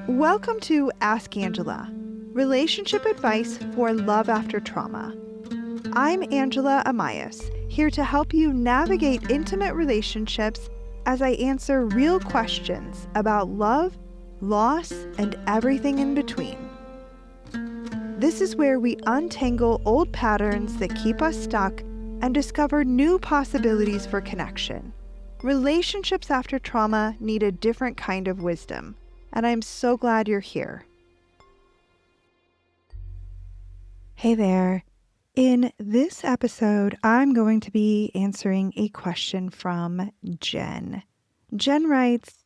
Welcome to Ask Angela, relationship advice for love after trauma. I'm Angela Amias, here to help you navigate intimate relationships as I answer real questions about love, loss, and everything in between. This is where we untangle old patterns that keep us stuck and discover new possibilities for connection. Relationships after trauma need a different kind of wisdom, and I'm so glad you're here. Hey there. In this episode, I'm going to be answering a question from Jen. Jen writes,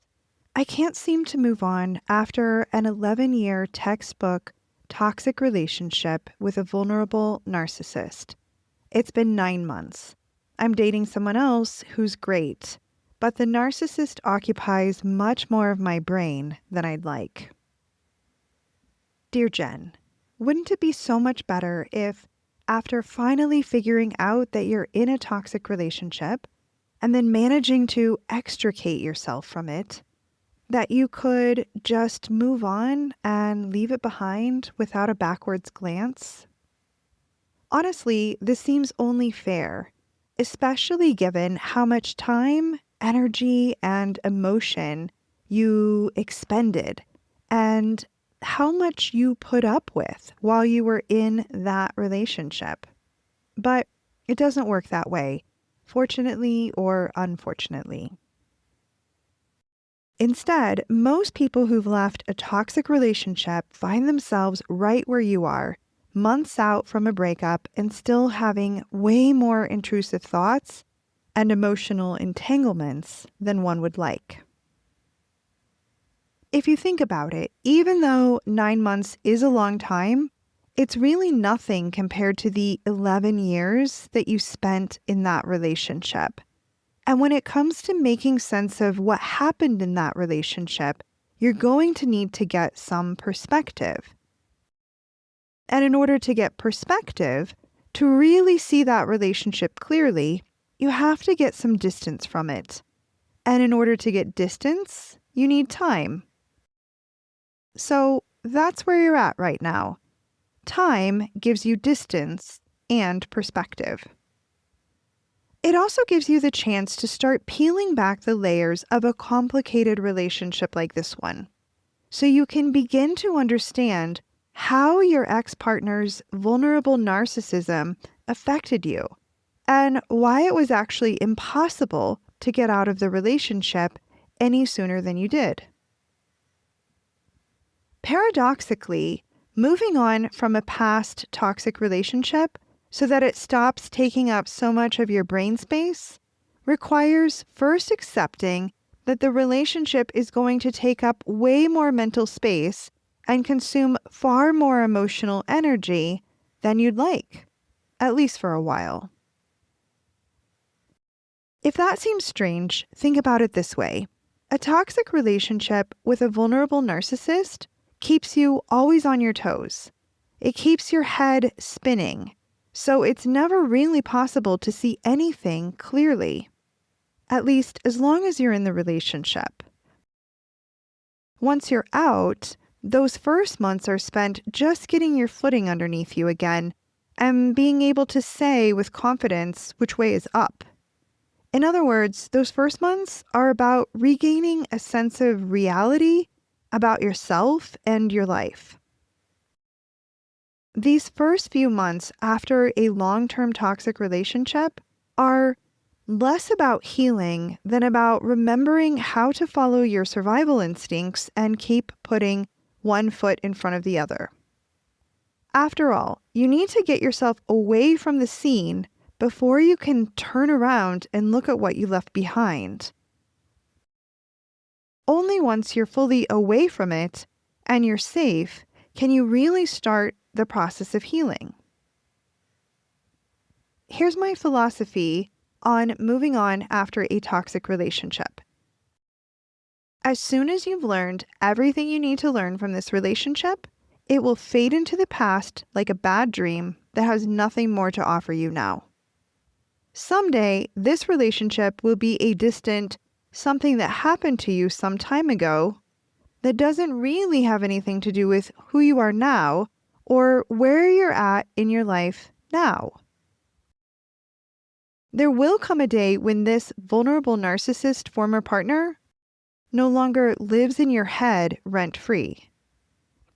I can't seem to move on after an 11-year textbook toxic relationship with a vulnerable narcissist. It's been 9 months. I'm dating someone else who's great, but the narcissist occupies much more of my brain than I'd like. Dear Jen, wouldn't it be so much better if, after finally figuring out that you're in a toxic relationship and then managing to extricate yourself from it, that you could just move on and leave it behind without a backwards glance? Honestly, this seems only fair, especially given how much time, energy, and emotion you expended and how much you put up with while you were in that relationship. But it doesn't work that way, fortunately or unfortunately. Instead, most people who've left a toxic relationship find themselves right where you are, months out from a breakup and still having way more intrusive thoughts and emotional entanglements than one would like. If you think about it, even though 9 months is a long time, it's really nothing compared to the 11 years that you spent in that relationship. And when it comes to making sense of what happened in that relationship, you're going to need to get some perspective. And in order to get perspective, to really see that relationship clearly, you have to get some distance from it. And in order to get distance, you need time. So that's where you're at right now. Time gives you distance and perspective. It also gives you the chance to start peeling back the layers of a complicated relationship like this one, so you can begin to understand how your ex-partner's vulnerable narcissism affected you and why it was actually impossible to get out of the relationship any sooner than you did. Paradoxically, moving on from a past toxic relationship so that it stops taking up so much of your brain space requires first accepting that the relationship is going to take up way more mental space and consume far more emotional energy than you'd like, at least for a while. If that seems strange, think about it this way. A toxic relationship with a vulnerable narcissist keeps you always on your toes. It keeps your head spinning, so it's never really possible to see anything clearly, at least as long as you're in the relationship. Once you're out, those first months are spent just getting your footing underneath you again and being able to say with confidence which way is up. In other words, those first months are about regaining a sense of reality about yourself and your life. These first few months after a long-term toxic relationship are less about healing than about remembering how to follow your survival instincts and keep putting one foot in front of the other. After all, you need to get yourself away from the scene before you can turn around and look at what you left behind. Only once you're fully away from it and you're safe can you really start the process of healing. Here's my philosophy on moving on after a toxic relationship. As soon as you've learned everything you need to learn from this relationship, it will fade into the past like a bad dream that has nothing more to offer you now. Someday, this relationship will be a distant something that happened to you some time ago, that doesn't really have anything to do with who you are now or where you're at in your life now. There will come a day when this vulnerable narcissist former partner no longer lives in your head rent-free.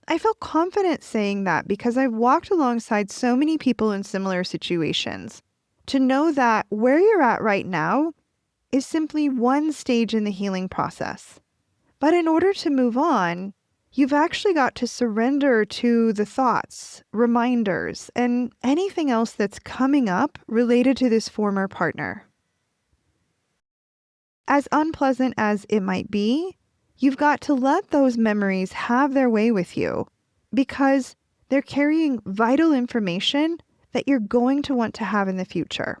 I feel confident saying that because I've walked alongside so many people in similar situations to know that where you're at right now is simply one stage in the healing process. But in order to move on, you've actually got to surrender to the thoughts, reminders, and anything else that's coming up related to this former partner. As unpleasant as it might be, you've got to let those memories have their way with you because they're carrying vital information that you're going to want to have in the future.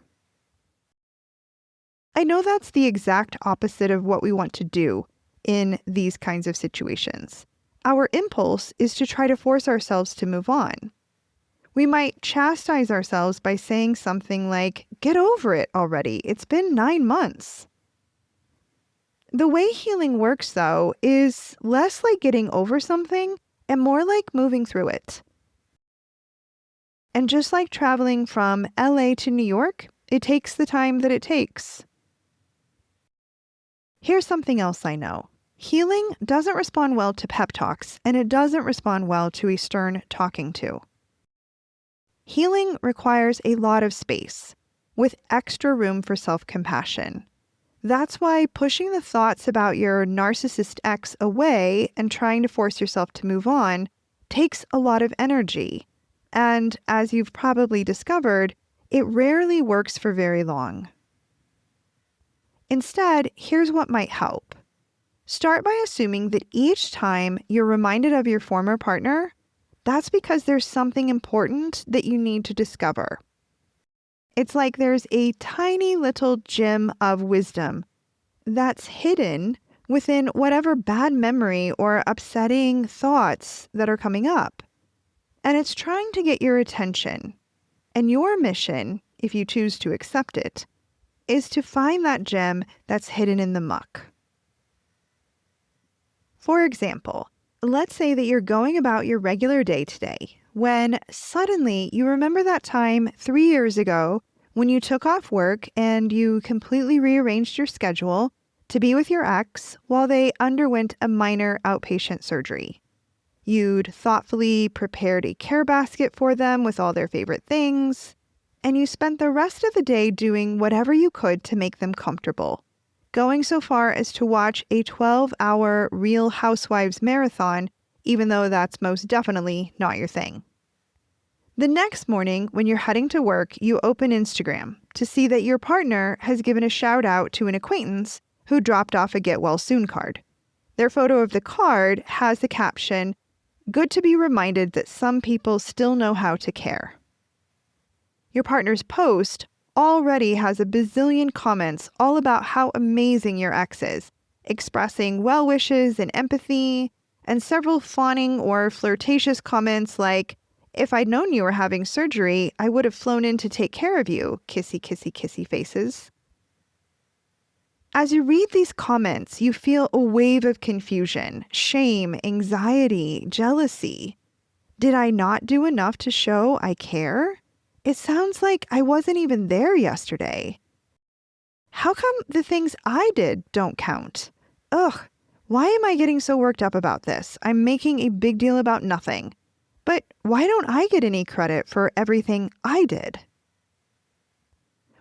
I know that's the exact opposite of what we want to do in these kinds of situations. Our impulse is to try to force ourselves to move on. We might chastise ourselves by saying something like, "Get over it already. It's been 9 months." The way healing works, though, is less like getting over something and more like moving through it. And just like traveling from LA to New York, it takes the time that it takes. Here's something else I know. Healing doesn't respond well to pep talks, and it doesn't respond well to a stern talking to. Healing requires a lot of space, with extra room for self-compassion. That's why pushing the thoughts about your narcissist ex away and trying to force yourself to move on takes a lot of energy. And as you've probably discovered, it rarely works for very long. Instead, here's what might help. Start by assuming that each time you're reminded of your former partner, that's because there's something important that you need to discover. It's like there's a tiny little gem of wisdom that's hidden within whatever bad memory or upsetting thoughts that are coming up. And it's trying to get your attention. And your mission, if you choose to accept it, is to find that gem that's hidden in the muck. For example, let's say that you're going about your regular day today when suddenly you remember that time 3 years ago when you took off work and you completely rearranged your schedule to be with your ex while they underwent a minor outpatient surgery. You'd thoughtfully prepared a care basket for them with all their favorite things, and you spent the rest of the day doing whatever you could to make them comfortable, going so far as to watch a 12-hour Real Housewives marathon, even though that's most definitely not your thing. The next morning, when you're heading to work, you open Instagram to see that your partner has given a shout out to an acquaintance who dropped off a get well soon card. Their photo of the card has the caption, "Good to be reminded that some people still know how to care." Your partner's post already has a bazillion comments all about how amazing your ex is, expressing well wishes and empathy, and several fawning or flirtatious comments like, "If I'd known you were having surgery, I would have flown in to take care of you," kissy, kissy, kissy faces. As you read these comments, you feel a wave of confusion, shame, anxiety, jealousy. Did I not do enough to show I care? It sounds like I wasn't even there yesterday. How come the things I did don't count? Ugh, why am I getting so worked up about this? I'm making a big deal about nothing. But why don't I get any credit for everything I did?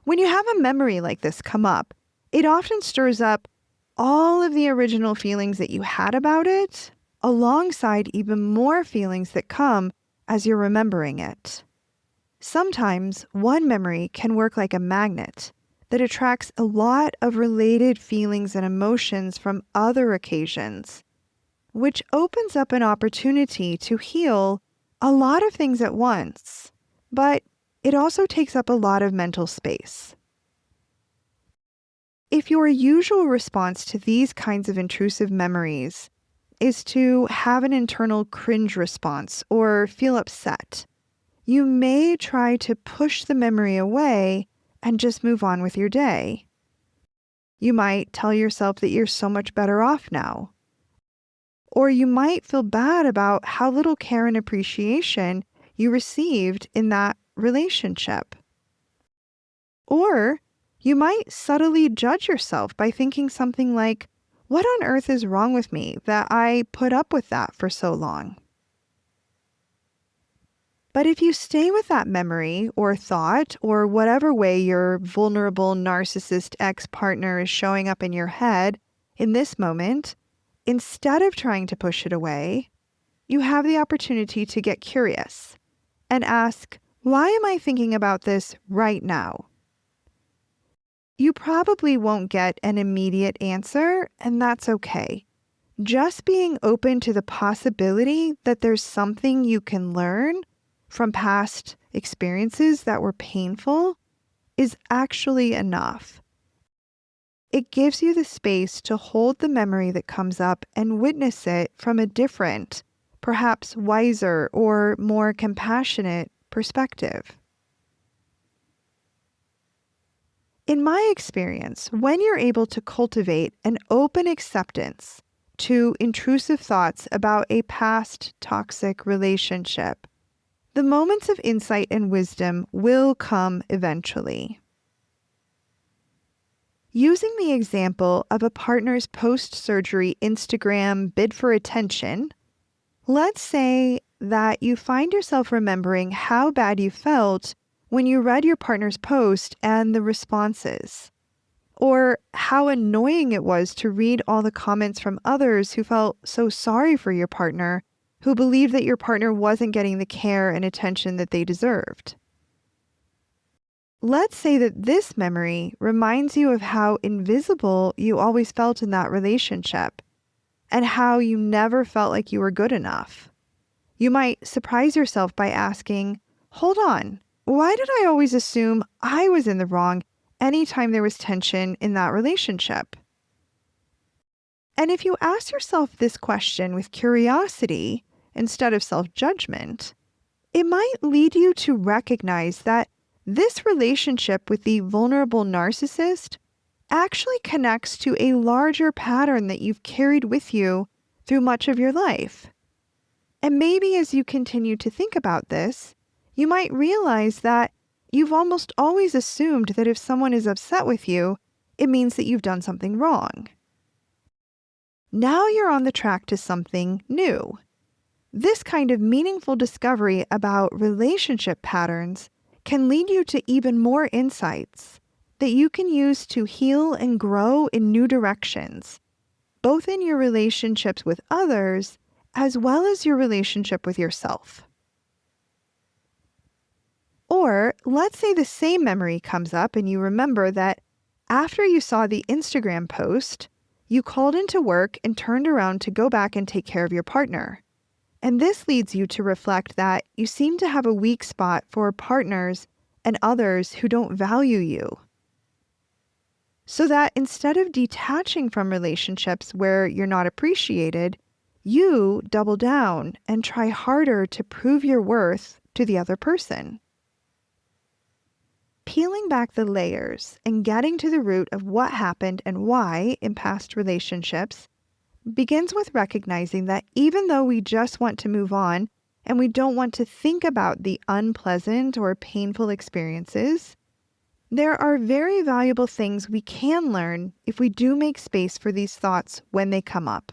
When you have a memory like this come up, it often stirs up all of the original feelings that you had about it, alongside even more feelings that come as you're remembering it. Sometimes one memory can work like a magnet that attracts a lot of related feelings and emotions from other occasions, which opens up an opportunity to heal a lot of things at once, but it also takes up a lot of mental space. If your usual response to these kinds of intrusive memories is to have an internal cringe response or feel upset, you may try to push the memory away and just move on with your day. You might tell yourself that you're so much better off now. Or you might feel bad about how little care and appreciation you received in that relationship. Or you might subtly judge yourself by thinking something like, what on earth is wrong with me that I put up with that for so long? But if you stay with that memory or thought or whatever way your vulnerable narcissist ex-partner is showing up in your head in this moment, instead of trying to push it away, you have the opportunity to get curious and ask, why am I thinking about this right now? You probably won't get an immediate answer, and that's okay. Just being open to the possibility that there's something you can learn from past experiences that were painful is actually enough. It gives you the space to hold the memory that comes up and witness it from a different, perhaps wiser or more compassionate perspective. In my experience, when you're able to cultivate an open acceptance to intrusive thoughts about a past toxic relationship, the moments of insight and wisdom will come eventually. Using the example of a partner's post-surgery Instagram bid for attention, let's say that you find yourself remembering how bad you felt when you read your partner's post and the responses, or how annoying it was to read all the comments from others who felt so sorry for your partner, who believed that your partner wasn't getting the care and attention that they deserved. Let's say that this memory reminds you of how invisible you always felt in that relationship and how you never felt like you were good enough. You might surprise yourself by asking, hold on, why did I always assume I was in the wrong anytime there was tension in that relationship? And if you ask yourself this question with curiosity instead of self-judgment, it might lead you to recognize that this relationship with the vulnerable narcissist actually connects to a larger pattern that you've carried with you through much of your life. And maybe as you continue to think about this, you might realize that you've almost always assumed that if someone is upset with you, it means that you've done something wrong. Now you're on the track to something new. This kind of meaningful discovery about relationship patterns can lead you to even more insights that you can use to heal and grow in new directions, both in your relationships with others as well as your relationship with yourself. Or let's say the same memory comes up and you remember that after you saw the Instagram post, you called into work and turned around to go back and take care of your partner. And this leads you to reflect that you seem to have a weak spot for partners and others who don't value you. So that instead of detaching from relationships where you're not appreciated, you double down and try harder to prove your worth to the other person. Peeling back the layers and getting to the root of what happened and why in past relationships begins with recognizing that even though we just want to move on and we don't want to think about the unpleasant or painful experiences, there are very valuable things we can learn if we do make space for these thoughts when they come up.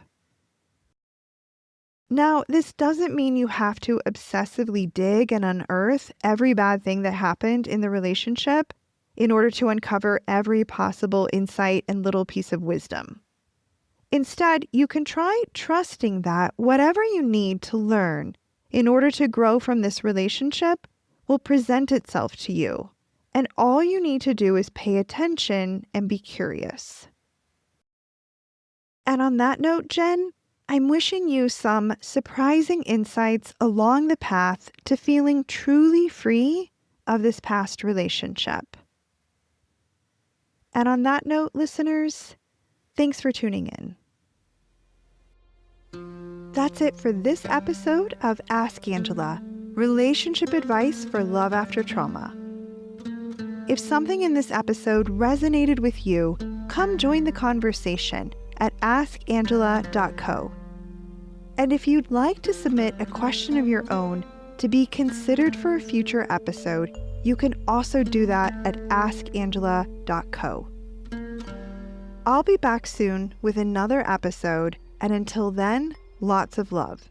Now, this doesn't mean you have to obsessively dig and unearth every bad thing that happened in the relationship in order to uncover every possible insight and little piece of wisdom. Instead, you can try trusting that whatever you need to learn in order to grow from this relationship will present itself to you. And all you need to do is pay attention and be curious. And on that note, Jen, I'm wishing you some surprising insights along the path to feeling truly free of this past relationship. And on that note, listeners, thanks for tuning in. That's it for this episode of Ask Angela, Relationship Advice for Love After Trauma. If something in this episode resonated with you, come join the conversation at askangela.co. And if you'd like to submit a question of your own to be considered for a future episode, you can also do that at askangela.co. I'll be back soon with another episode, and until then, lots of love.